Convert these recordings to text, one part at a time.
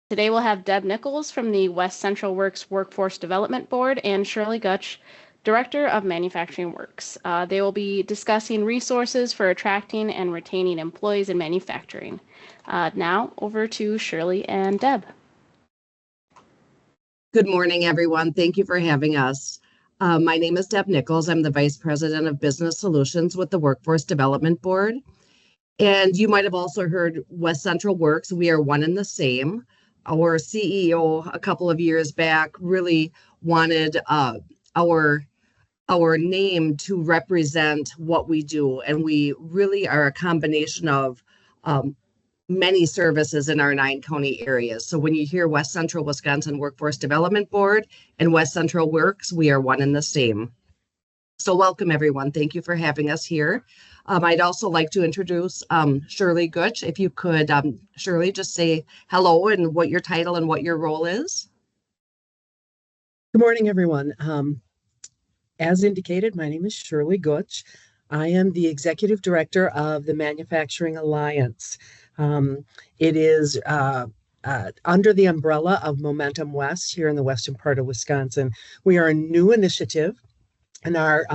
Today we'll have Deb Nichols from the West Central Works Workforce Development Board and Shirley Gutsch, Director of Manufacturing Works. They will be discussing resources for attracting and retaining employees in manufacturing. Now over to Shirley and Deb. Good morning, everyone. Thank you for having us. My name is Deb Nichols. I'm the Vice President of Business Solutions with the Workforce Development Board. And you might have also heard West Central Works. We are one and the same. Our CEO a couple of years back really wanted our name to represent what we do. And we really are a combination of many services in our 9-county areas. So when you hear West Central Wisconsin Workforce Development Board and West Central Works, we are one and the same. So welcome, everyone. Thank you for having us here. I'd also like to introduce Shirley Gutsch. If you could, Shirley, just say hello and what your title and what your role is. Good morning, everyone. As indicated, my name is Shirley Gutsch. I am the Executive Director of the Manufacturing Alliance. It is under the umbrella of Momentum West here in the western part of Wisconsin. We are a new initiative, and our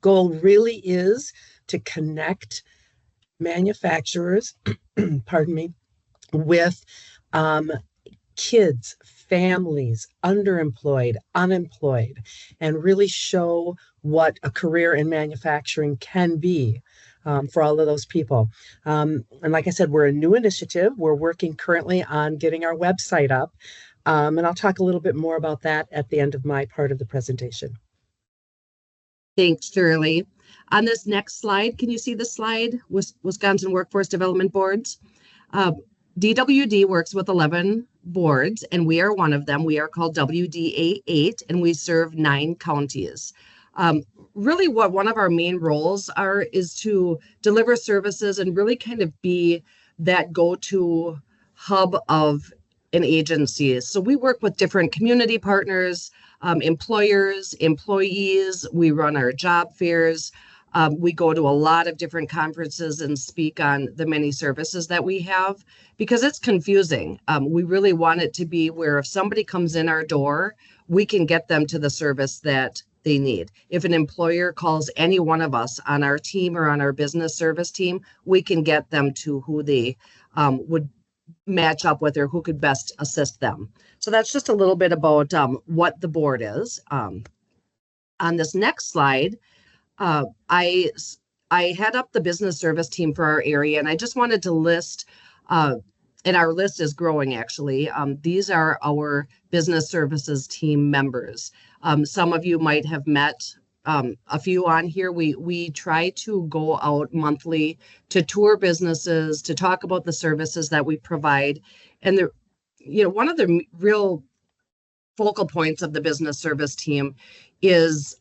goal really is to connect manufacturers, pardon me, with kids, families, underemployed, unemployed, and really show what a career in manufacturing can be for all of those people. And like I said, we're a new initiative. We're working currently on getting our website up. And I'll talk a little bit more about that at the end of my part of the presentation. Thanks, Shirley. On this next slide, can you see the slide? Wisconsin Workforce Development Boards. DWD works with 11 boards, and we are one of them. We are called WDA 8, and we serve 9 counties. Really what one of our main roles is to deliver services and really kind of be that go-to hub of an agency. So we work with different community partners, employers, employees. We run our job fairs. We go to a lot of different conferences and speak on the many services that we have because it's confusing. We really want it to be where if somebody comes in our door, we can get them to the service that they need. If an employer calls any one of us on our team or on our business service team, we can get them to who they would match up with or who could best assist them. So that's just a little bit about what the board is. On this next slide, I head up the business service team for our area, and I just wanted to list, and our list is growing actually. These are our business services team members. Some of you might have met a few on here. We try to go out monthly to tour businesses, to talk about the services that we provide. And one of the real focal points of the business service team is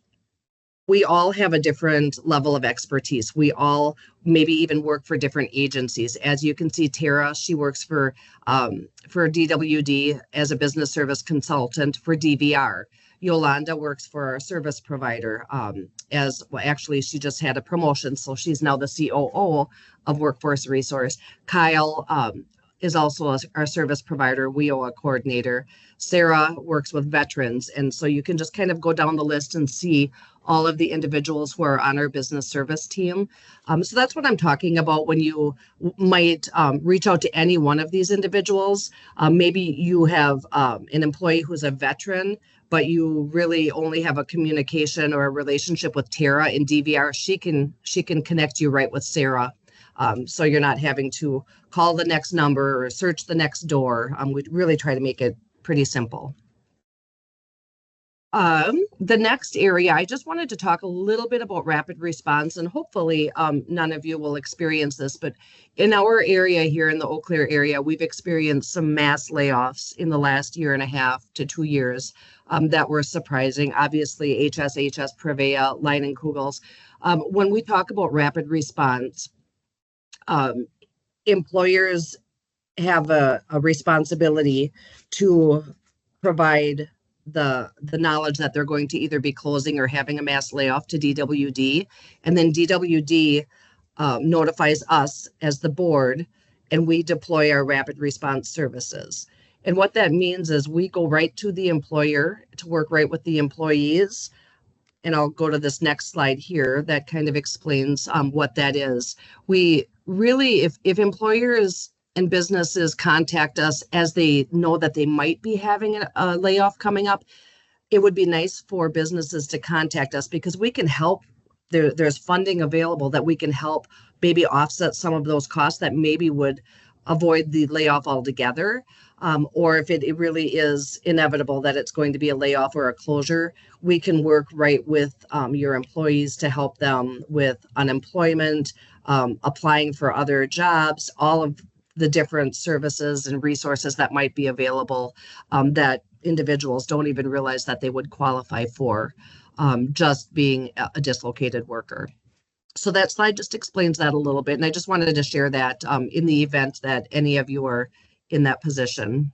we all have a different level of expertise. We all maybe even work for different agencies. As you can see, Tara, she works for DWD as a business service consultant for DVR. Yolanda works for our service provider actually she just had a promotion, so she's now the COO of Workforce Resource. Kyle is also our service provider, WIOA coordinator. Sarah works with veterans. And so you can just kind of go down the list and see all of the individuals who are on our business service team. So that's what I'm talking about when you might reach out to any one of these individuals. Maybe you have an employee who's a veteran, but you really only have a communication or a relationship with Tara in DVR. She can connect you right with Sarah. So you're not having to call the next number or search the next door. We really try to make it pretty simple. The next area, I just wanted to talk a little bit about rapid response, and hopefully none of you will experience this, but in our area here in the Eau Claire area, we've experienced some mass layoffs in the last 1.5 to 2 years that were surprising. Obviously, HSHS, Prevea, Leinenkugels. When we talk about rapid response, employers have a responsibility to provide the knowledge that they're going to either be closing or having a mass layoff to DWD. And then DWD notifies us as the board, and we deploy our rapid response services. And what that means is we go right to the employer to work right with the employees. And I'll go to this next slide here that kind of explains what that is. We really, if employers and businesses contact us as they know that they might be having a layoff coming up, it would be nice for businesses to contact us because we can help. There's funding available that we can help maybe offset some of those costs that maybe would avoid the layoff altogether. Or if it really is inevitable that it's going to be a layoff or a closure, we can work right with your employees to help them with unemployment, applying for other jobs, all of the different services and resources that might be available that individuals don't even realize that they would qualify for just being a dislocated worker. So that slide just explains that a little bit. And I just wanted to share that in the event that any of you are in that position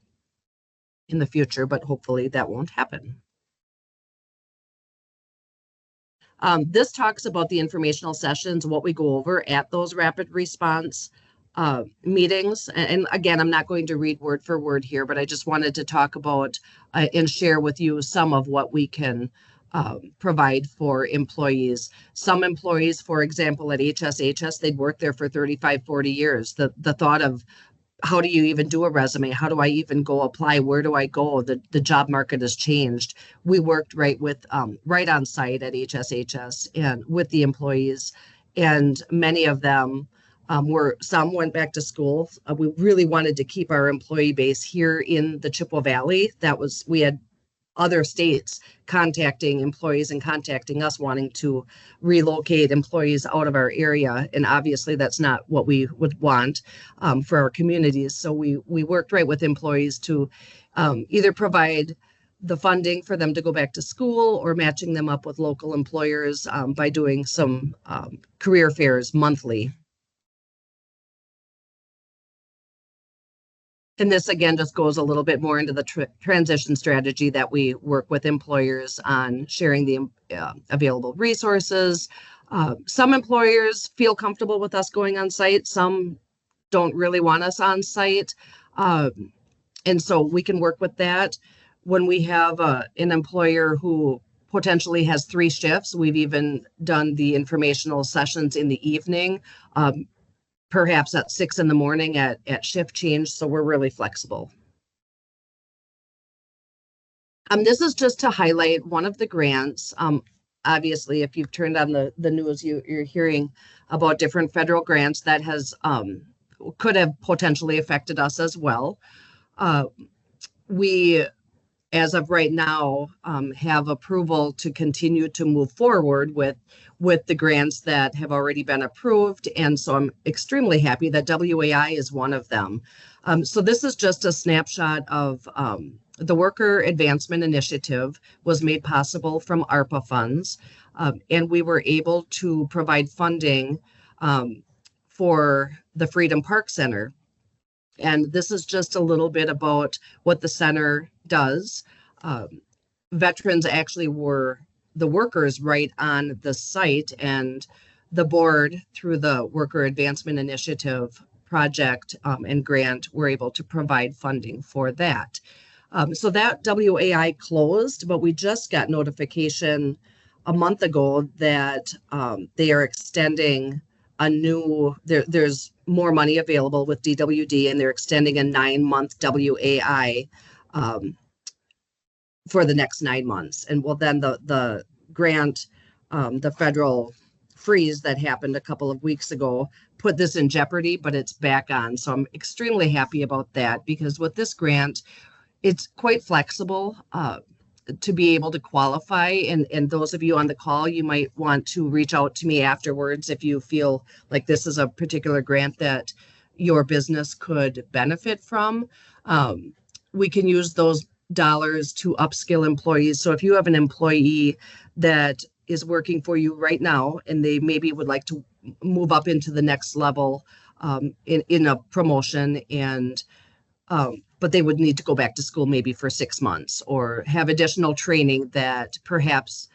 in the future, but hopefully that won't happen. This talks about the informational sessions, what we go over at those rapid response meetings. And again, I'm not going to read word for word here, but I just wanted to talk about and share with you some of what we can provide for employees. Some employees, for example, at HSHS, they'd worked there for 35, 40 years. The thought of how do you even do a resume? How do I even go apply? Where do I go? The job market has changed. We worked right on site at HSHS and with the employees, and many of them some went back to school. We really wanted to keep our employee base here in the Chippewa Valley. We had other states contacting employees and contacting us wanting to relocate employees out of our area. And obviously that's not what we would want for our communities. So we worked right with employees to either provide the funding for them to go back to school or matching them up with local employers by doing some career fairs monthly. And this, again, just goes a little bit more into the transition strategy that we work with employers on sharing the available resources. Some employers feel comfortable with us going on site. Some don't really want us on site. And so we can work with that. When we have an employer who potentially has 3 shifts, we've even done the informational sessions in the evening. Perhaps at 6 in the morning at shift change. So we're really flexible. This is just to highlight one of the grants. Obviously, if you've turned on the news, you're hearing about different federal grants that could have potentially affected us as well. We, as of right now, have approval to continue to move forward with the grants that have already been approved. And so I'm extremely happy that WAI is one of them. So this is just a snapshot of the Worker Advancement Initiative was made possible from ARPA funds. And we were able to provide funding for the Freedom Park Center. And this is just a little bit about what the center does. Veterans actually were the workers right on the site, and the board, through the Worker Advancement Initiative project and grant, were able to provide funding for that. So that WAI closed, but we just got notification a month ago that they are extending there's more money available with DWD, and they're extending a 9-month WAI for the next 9 months. And well, then the grant, the federal freeze that happened a couple of weeks ago put this in jeopardy, but it's back on. So I'm extremely happy about that, because with this grant, it's quite flexible to be able to qualify. And those of you on the call, you might want to reach out to me afterwards if you feel like this is a particular grant that your business could benefit from. We can use those dollars to upskill employees. So if you have an employee that is working for you right now and they maybe would like to move up into the next level in a promotion, and but they would need to go back to school maybe for 6 months or have additional training that perhaps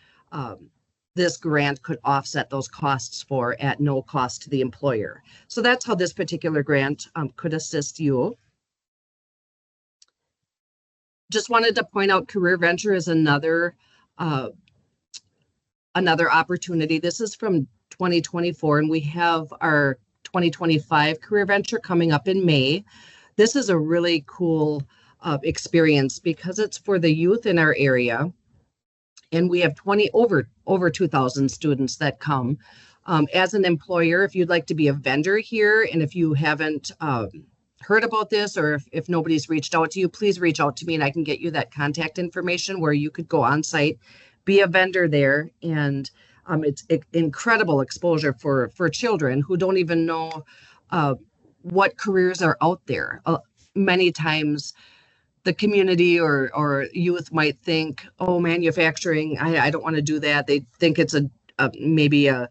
this grant could offset those costs for at no cost to the employer. So that's how this particular grant could assist you. Just wanted to point out Career Venture is another opportunity. This is from 2024, and we have our 2025 Career Venture coming up in May. This is a really cool experience because it's for the youth in our area, and we have over 2,000 students that come. As an employer, if you'd like to be a vendor here, and if you haven't heard about this, or if nobody's reached out to you, please reach out to me and I can get you that contact information where you could go on site, be a vendor there. And it's incredible exposure for children who don't even know what careers are out there. Many times the community or youth might think, oh, manufacturing, I don't want to do that. They think it's maybe a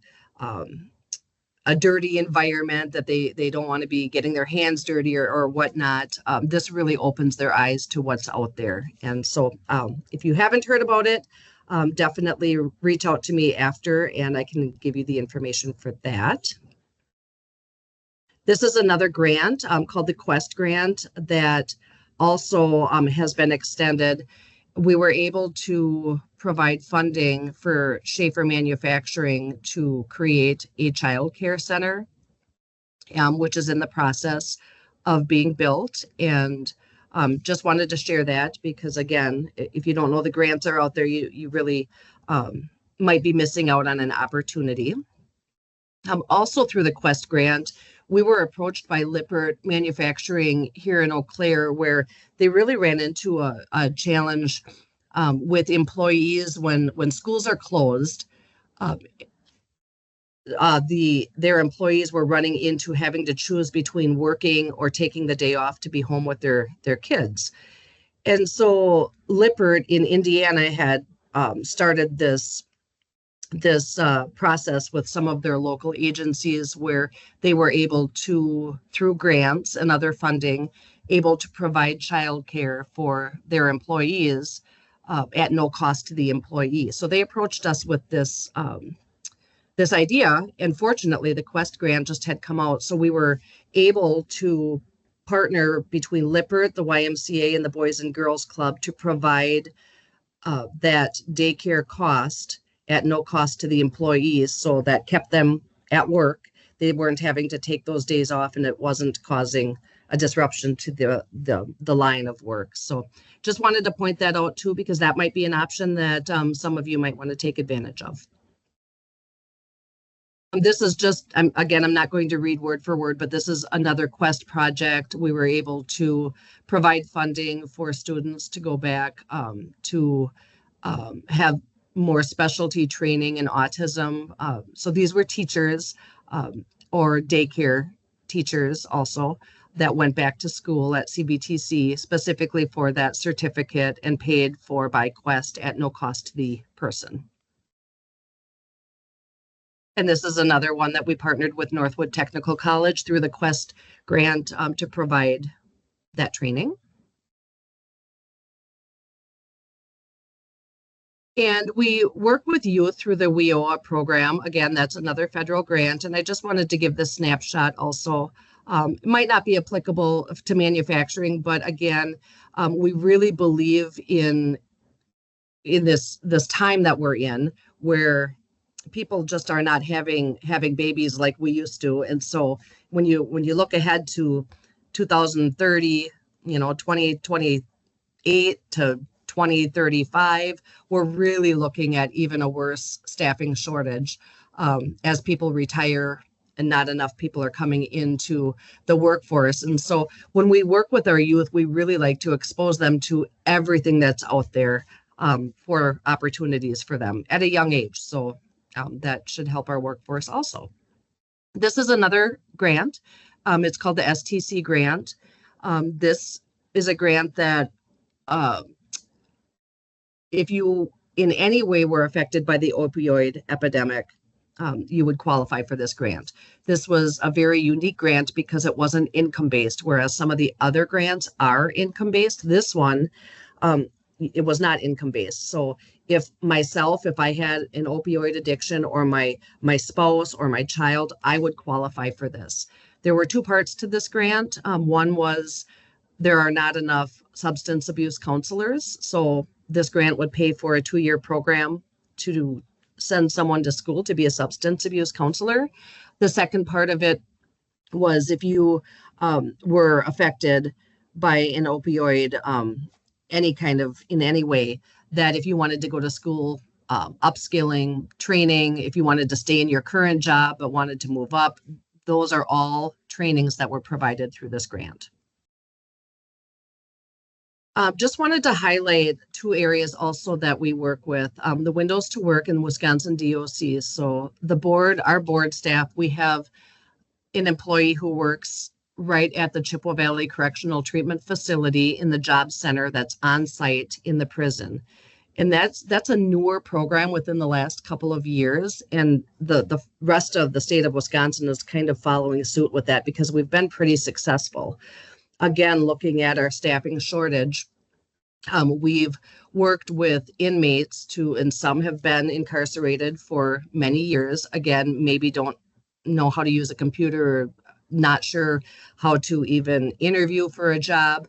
dirty environment, that they don't want to be getting their hands dirty or whatnot. This really opens their eyes to what's out there. And so if you haven't heard about it, definitely reach out to me after and I can give you the information for that. This is another grant called the Quest Grant that also has been extended. We were able to provide funding for Schaefer Manufacturing to create a child care center, which is in the process of being built. And just wanted to share that because, again, if you don't know the grants are out there, you really might be missing out on an opportunity. Also through the Quest Grant, we were approached by Lippert Manufacturing here in Eau Claire, where they really ran into a challenge with employees when schools are closed. Their employees were running into having to choose between working or taking the day off to be home with their kids. And so Lippert in Indiana had started this process with some of their local agencies where they were able to, through grants and other funding, able to provide childcare for their employees at no cost to the employee. So they approached us with this idea, and fortunately the Quest Grant just had come out, so we were able to partner between Lippert, the YMCA, and the Boys and Girls Club to provide that daycare cost at no cost to the employees, so that kept them at work. They weren't having to take those days off, and it wasn't causing a disruption to the line of work. So just wanted to point that out too, because that might be an option that some of you might want to take advantage of. This is just, I'm not going to read word for word, but this is another Quest project. We were able to provide funding for students to go back to have more specialty training in autism. So these were teachers or daycare teachers also that went back to school at CBTC specifically for that certificate and paid for by Quest at no cost to the person. And this is another one that we partnered with Northwood Technical College through the Quest Grant to provide that training. And we work with youth through the WIOA program. Again, that's another federal grant. And I just wanted to give this snapshot also. It might not be applicable to manufacturing, but again, we really believe in this time that we're in, where people just are not having babies like we used to. And so when you look ahead to 2030, 2028 to 2035, we're really looking at even a worse staffing shortage as people retire and not enough people are coming into the workforce. And so when we work with our youth, we really like to expose them to everything that's out there for opportunities for them at a young age. So that should help our workforce also. This is another grant. It's called the STC grant. This is a grant that if you in any way were affected by the opioid epidemic, you would qualify for this grant. This was a very unique grant because it wasn't income-based, whereas some of the other grants are income-based. This one, it was not income-based. So if I had an opioid addiction or my spouse or my child, I would qualify for this. There were two parts to this grant. One was there are not enough substance abuse counselors. So this grant would pay for a 2-year program to send someone to school to be a substance abuse counselor. The second part of it was if you were affected by an opioid, any kind of, in any way, that if you wanted to go to school, upskilling, training, if you wanted to stay in your current job but wanted to move up, those are all trainings that were provided through this grant. Just wanted to highlight 2 areas also that we work with, the Windows to Work and Wisconsin DOCs. So the board, our board staff, we have an employee who works right at the Chippewa Valley Correctional Treatment Facility in the job center that's on site in the prison. And that's a newer program within the last couple of years. And the rest of the state of Wisconsin is kind of following suit with that because we've been pretty successful. Again, looking at our staffing shortage, we've worked with inmates and some have been incarcerated for many years. Again, maybe don't know how to use a computer, or not sure how to even interview for a job.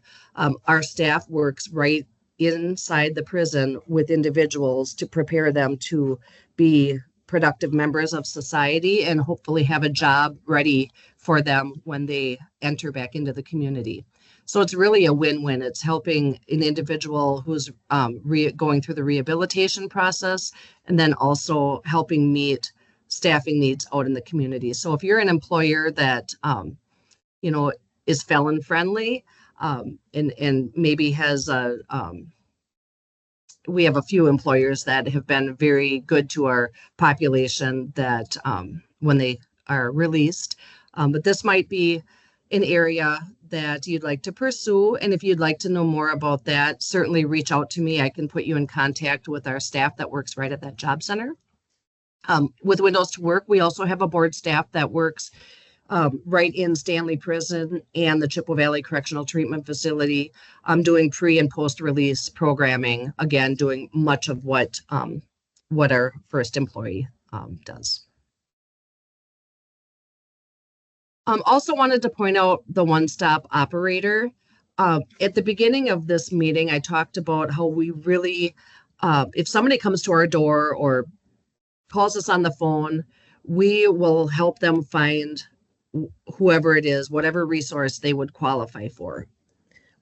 Our staff works right inside the prison with individuals to prepare them to be productive members of society and hopefully have a job ready for them when they enter back into the community. So it's really a win-win. It's helping an individual who's going through the rehabilitation process and then also helping meet staffing needs out in the community. So if you're an employer that, is felon friendly and maybe has we have a few employers that have been very good to our population that when they are released, but this might be an area that you'd like to pursue. And if you'd like to know more about that, certainly reach out to me. I can put you in contact with our staff that works right at that job center. With Windows to Work, we also have a board staff that works right in Stanley Prison and the Chippewa Valley Correctional Treatment Facility. Doing pre and post-release programming, again, doing much of what our first employee does. Also wanted to point out the one-stop operator. At the beginning of this meeting, I talked about how we really, if somebody comes to our door or calls us on the phone, we will help them find whoever it is, whatever resource they would qualify for.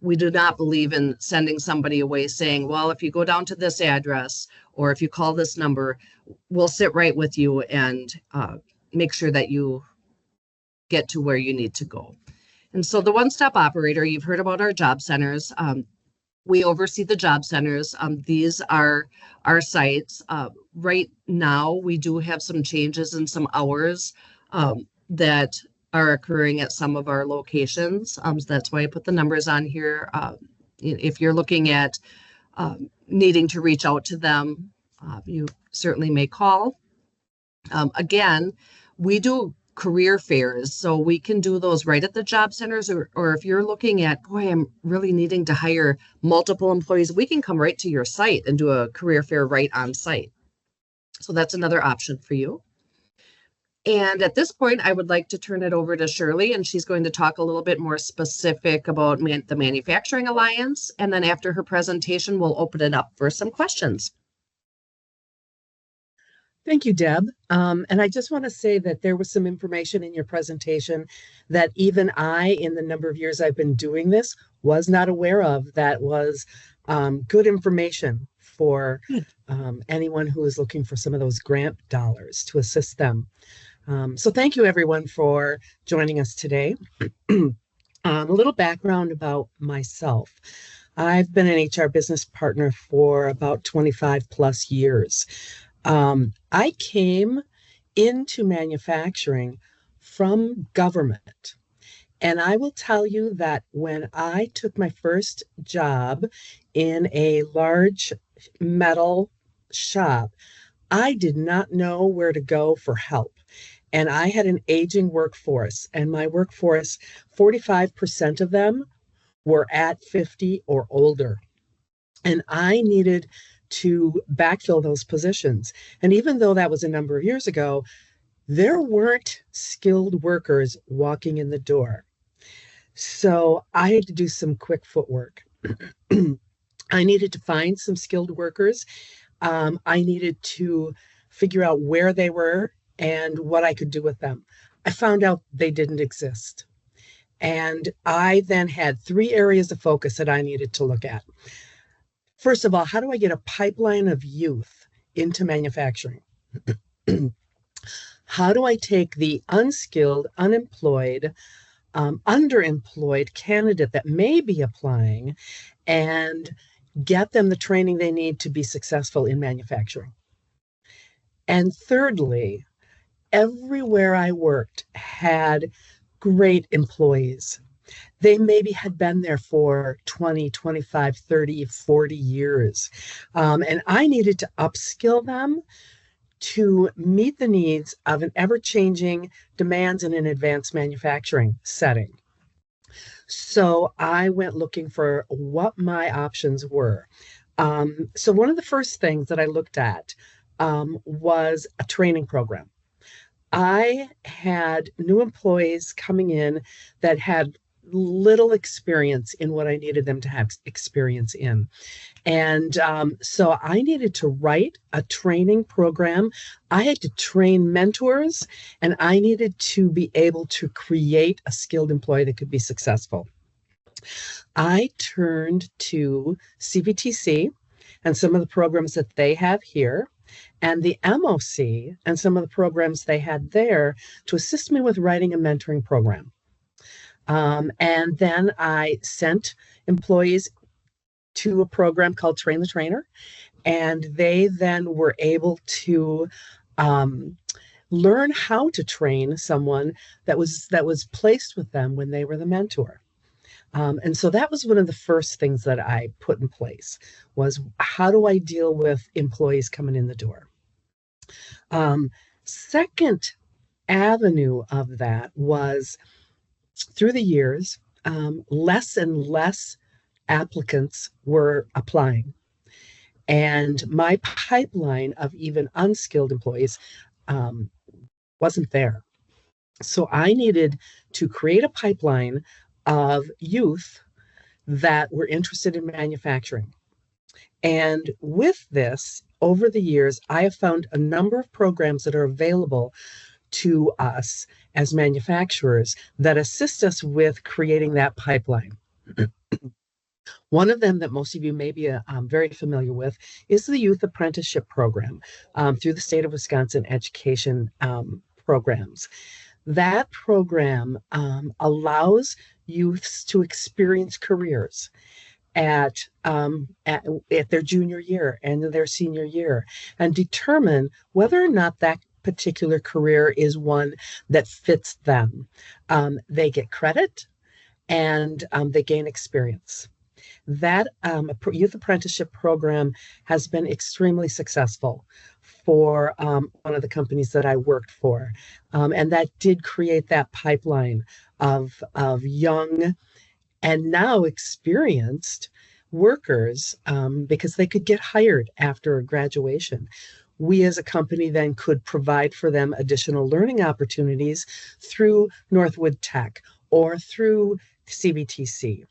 We do not believe in sending somebody away saying, well, if you go down to this address or if you call this number, we'll sit right with you and make sure that you get to where you need to go. And so the one-stop operator, you've heard about our job centers. We oversee the job centers. These are our sites. Right now, we do have some changes in some hours that are occurring at some of our locations. So that's why I put the numbers on here. If you're looking at needing to reach out to them, you certainly may call. Again, we do career fairs, so we can do those right at the job centers, or if you're looking at, boy, I'm really needing to hire multiple employees, we can come right to your site and do a career fair right on site. So that's another option for you. And at this point, I would like to turn it over to Shirley, and she's going to talk a little bit more specific about the Manufacturing Alliance. And then after her presentation, we'll open it up for some questions. Thank you, Deb. And I just want to say that there was some information in your presentation that even I, in the number of years I've been doing this, was not aware of. That was good information for anyone who is looking for some of those grant dollars to assist them. So thank you, everyone, for joining us today. A little background about myself. I've been an HR business partner for about 25 plus years. I came into manufacturing from government. And I will tell you that when I took my first job in a large metal shop, I did not know where to go for help. And I had an aging workforce, and my workforce, 45% of them were at 50 or older. And I needed to backfill those positions. And even though that was a number of years ago, there weren't skilled workers walking in the door. So I had to do some quick footwork. I needed to find some skilled workers. I needed to figure out where they were and what I could do with them. I found out they didn't exist. And I then had three areas of focus that I needed to look at. First of all, how do I get a pipeline of youth into manufacturing? How do I take the unskilled, unemployed, underemployed candidate that may be applying and get them the training they need to be successful in manufacturing? And thirdly, everywhere I worked had great employees. They maybe had been there for 20, 25, 30, 40 years. And I needed to upskill them to meet the needs of an ever-changing demands in an advanced manufacturing setting. So I went looking for what my options were. So one of the first things that I looked at was a training program. I had new employees coming in that had little experience in what I needed them to have experience in. And so I needed to write a training program. I had to train mentors, and I needed to be able to create a skilled employee that could be successful. I turned to CVTC and some of the programs that they have here, and the MOC and some of the programs they had there to assist me with writing a mentoring program. And then I sent employees to a program called Train the Trainer, and they then were able to learn how to train someone that was placed with them when they were the mentor. And so that was one of the first things that I put in place was how do I deal with employees coming in the door? Second avenue of that was through the years, less and less applicants were applying. And my pipeline of even unskilled employees wasn't there. So I needed to create a pipeline of youth that were interested in manufacturing. And with this, over the years, I have found a number of programs that are available to us as manufacturers that assist us with creating that pipeline. One of them that most of you may be very familiar with is the Youth Apprenticeship Program through the state of Wisconsin education programs. That program allows youths to experience careers at their junior year and their senior year and determine whether or not that particular career is one that fits them. They get credit and they gain experience. That youth apprenticeship program has been extremely successful for one of the companies that I worked for. And that did create that pipeline of young and now experienced workers because they could get hired after graduation. We as a company then could provide for them additional learning opportunities through Northwood Tech or through CVTC.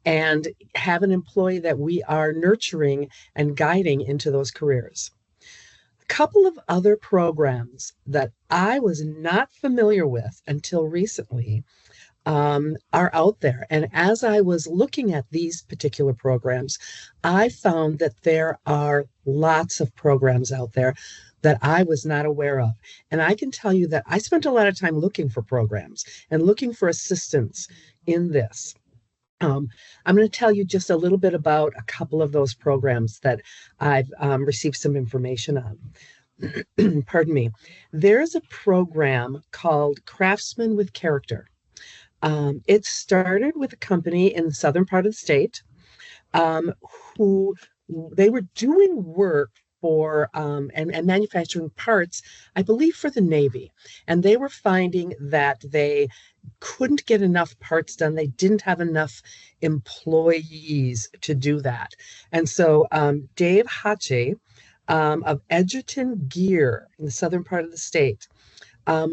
And have an employee that we are nurturing and guiding into those careers. A couple of other programs that I was not familiar with until recently are out there. And as I was looking at these particular programs, I found that there are lots of programs out there that I was not aware of. And I can tell you that I spent a lot of time looking for programs and looking for assistance in this. I'm going to tell you just a little bit about a couple of those programs that I've received some information on. Pardon me. There's a program called Craftsmen with Character. It started with a company in the southern part of the state who they were doing work for and manufacturing parts, I believe, for the Navy. And they were finding that they couldn't get enough parts done. They didn't have enough employees to do that. And so Dave Hache of Edgerton Gear in the southern part of the state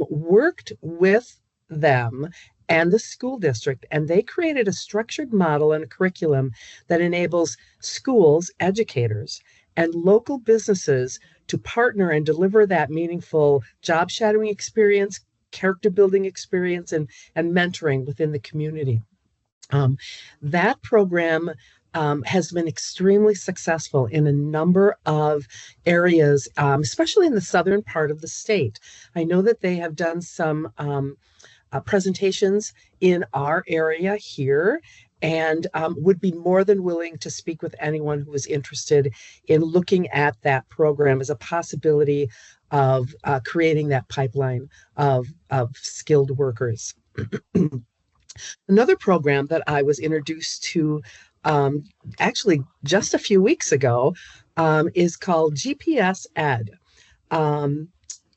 worked with them and the school district, and they created a structured model and a curriculum that enables schools, educators, and local businesses to partner and deliver that meaningful job shadowing experience, character building experience, and mentoring within the community. Um, that program has been extremely successful in a number of areas, especially in the southern part of the state. I know that they have done some presentations in our area here, and would be more than willing to speak with anyone who is interested in looking at that program as a possibility of creating that pipeline of skilled workers. Another program that I was introduced to actually just a few weeks ago is called GPS Ed. Um,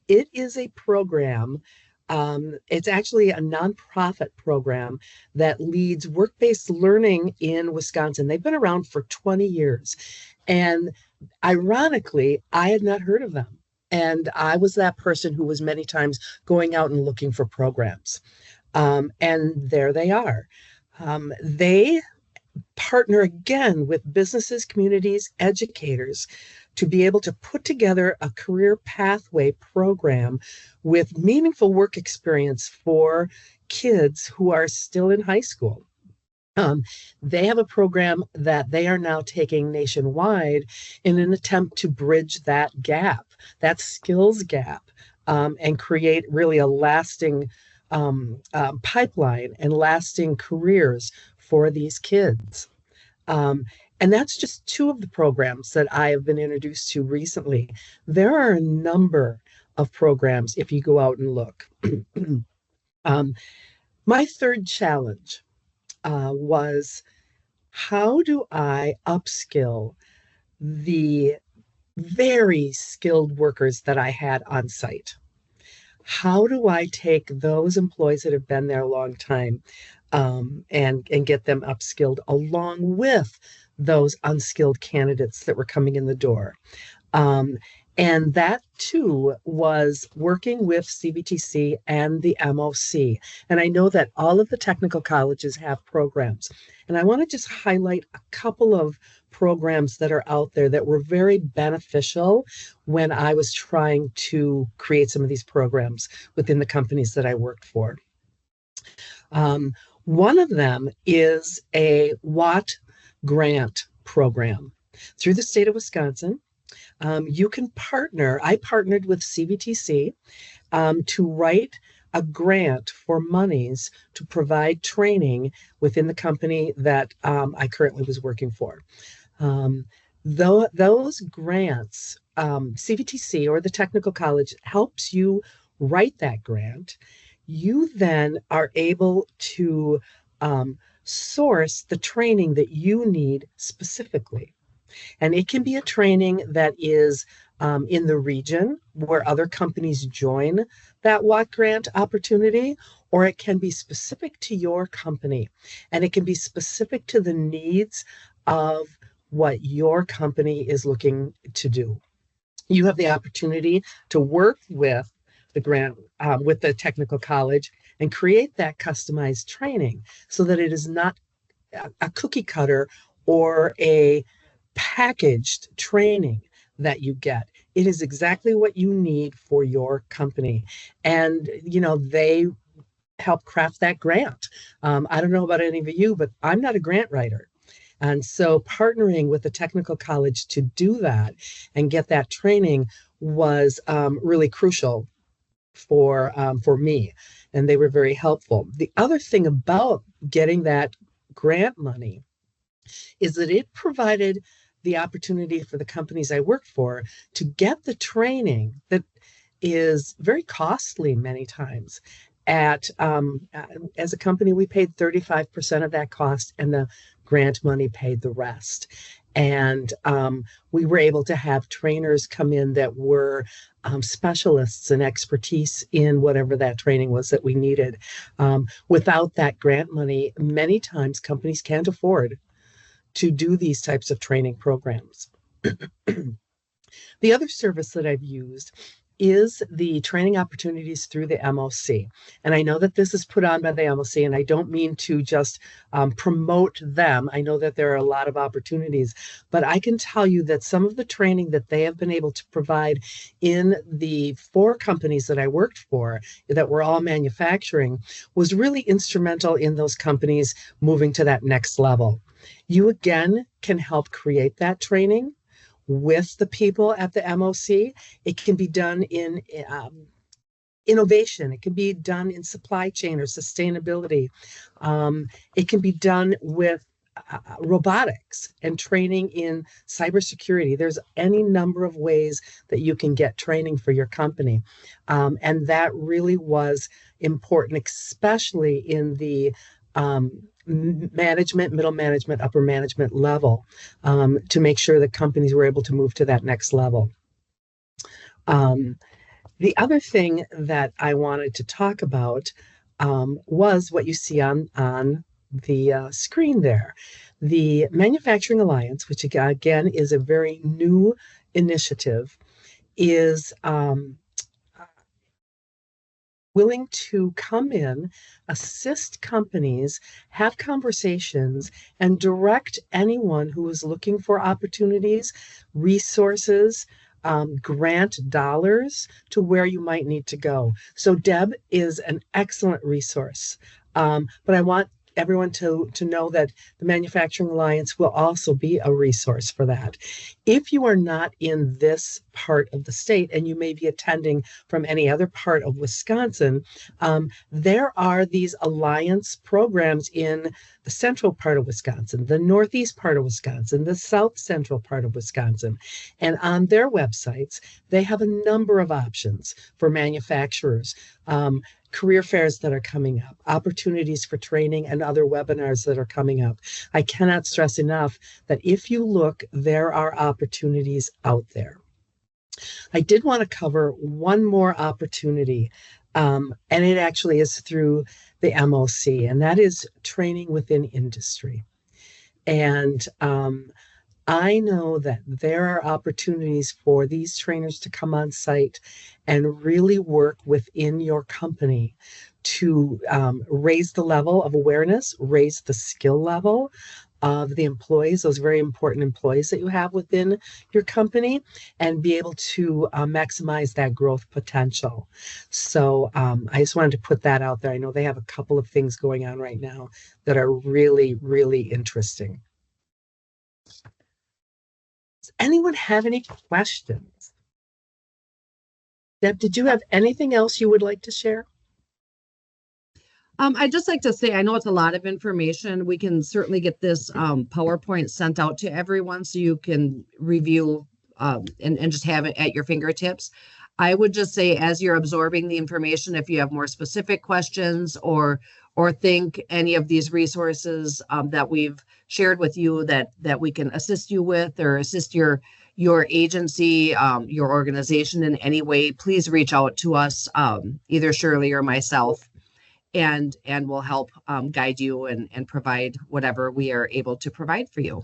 it is a program, it's actually a nonprofit program that leads work-based learning in Wisconsin. They've been around for 20 years. And ironically, I had not heard of them. And I was that person who was many times going out and looking for programs. And there they are. They partner again with businesses, communities, educators to be able to put together a career pathway program with meaningful work experience for kids who are still in high school. They have a program that they are now taking nationwide in an attempt to bridge that gap, that skills gap, and create really a lasting pipeline and lasting careers for these kids. Um, and that's just two of the programs that I have been introduced to recently. There are a number of programs if you go out and look. um, my third challenge was, how do I upskill the very skilled workers that I had on site? How do I take those employees that have been there a long time and get them upskilled along with those unskilled candidates that were coming in the door? And that too was working with CVTC and the MOC. And I know that all of the technical colleges have programs. And I want to just highlight a couple of programs that are out there that were very beneficial when I was trying to create some of these programs within the companies that I worked for. One of them is a WAT grant program through the state of Wisconsin. You can partner. I partnered with CVTC to write a grant for monies to provide training within the company that I currently was working for. Those grants, CVTC or the technical college helps you write that grant. You then are able to source the training that you need specifically. And it can be a training that is in the region where other companies join that WAT grant opportunity, or it can be specific to your company. And it can be specific to the needs of what your company is looking to do. You have the opportunity to work with the grant, with the technical college, and create that customized training so that it is not a cookie cutter or a packaged training that you get. It is exactly what you need for your company. And, they help craft that grant. I don't know about any of you, but I'm not a grant writer. And so partnering with the technical college to do that and get that training was really crucial for me. And they were very helpful. The other thing about getting that grant money is that it provided the opportunity for the companies I work for to get the training that is very costly many times. As a company, we paid 35% of that cost, and the grant money paid the rest. And we were able to have trainers come in that were specialists and expertise in whatever that training was that we needed. Without that grant money, many times companies can't afford to do these types of training programs. The other service that I've used is the training opportunities through the MOC. And I know that this is put on by the MOC, and I don't mean to just promote them. I know that there are a lot of opportunities, but I can tell you that some of the training that they have been able to provide in the 4 companies that I worked for, that were all manufacturing, was really instrumental in those companies moving to that next level. You again can help create that training with the people at the MOC. It can be done in innovation. It can be done in supply chain or sustainability. It can be done with robotics and training in cybersecurity. There's any number of ways that you can get training for your company. And that really was important, especially in the management, middle management, upper management level, to make sure that companies were able to move to that next level. The other thing that I wanted to talk about was what you see on the screen there. The Manufacturing Alliance, which again is a very new initiative, is willing to come in, assist companies, have conversations, and direct anyone who is looking for opportunities, resources, grant dollars to where you might need to go. So Deb is an excellent resource. But I want everyone to know that the Manufacturing Alliance will also be a resource for that. If you are not in this part of the state and you may be attending from any other part of Wisconsin, there are these alliance programs in the central part of Wisconsin, the northeast part of Wisconsin, the south central part of Wisconsin. And on their websites, they have a number of options for manufacturers. Career fairs that are coming up, opportunities for training, and other webinars that are coming up. I cannot stress enough that if you look, there are opportunities out there. I did want to cover one more opportunity, and it actually is through the MOC, and that is training within industry. And I know that there are opportunities for these trainers to come on site and really work within your company to raise the level of awareness, raise the skill level of the employees, those very important employees that you have within your company, and be able to maximize that growth potential. So I just wanted to put that out there. I know they have a couple of things going on right now that are really, really interesting. Does anyone have any questions? Deb, did you have anything else you would like to share? I'd just like to say, I know it's a lot of information. We can certainly get this PowerPoint sent out to everyone so you can review and just have it at your fingertips. I would just say, as you're absorbing the information, if you have more specific questions or think any of these resources that we've shared with you that we can assist you with or assist your agency, your organization in any way, please reach out to us, either Shirley or myself, and we'll help guide you and provide whatever we are able to provide for you.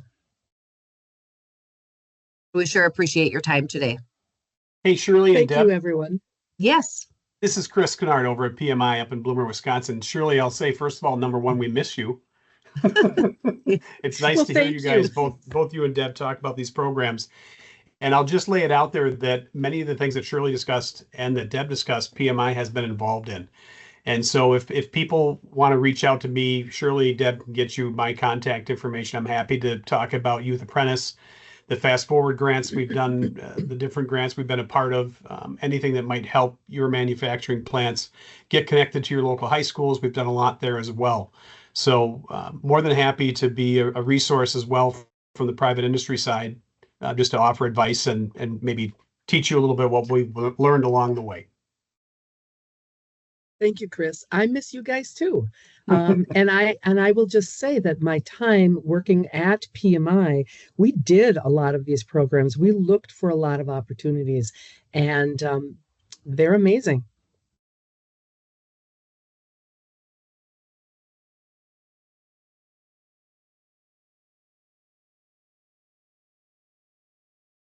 We sure appreciate your time today. Hey, Shirley and Deb. Thank you, everyone. Yes. This is Chris Kennard over at PMI up in Bloomer, Wisconsin. Shirley, I'll say, first of all, number one, we miss you. It's nice to hear you guys, both you and Deb, talk about these programs. And I'll just lay it out there that many of the things that Shirley discussed and that Deb discussed, PMI has been involved in. And so if people want to reach out to me, Shirley, Deb can get you my contact information. I'm happy to talk about Youth Apprentice, the Fast Forward grants we've done, the different grants we've been a part of, anything that might help your manufacturing plants get connected to your local high schools. We've done a lot there as well. So more than happy to be a resource as well from the private industry side, just to offer advice and maybe teach you a little bit what we've learned along the way. Thank you, Chris. I miss you guys too. And I will just say that my time working at PMI, we did a lot of these programs. We looked for a lot of opportunities, and they're amazing.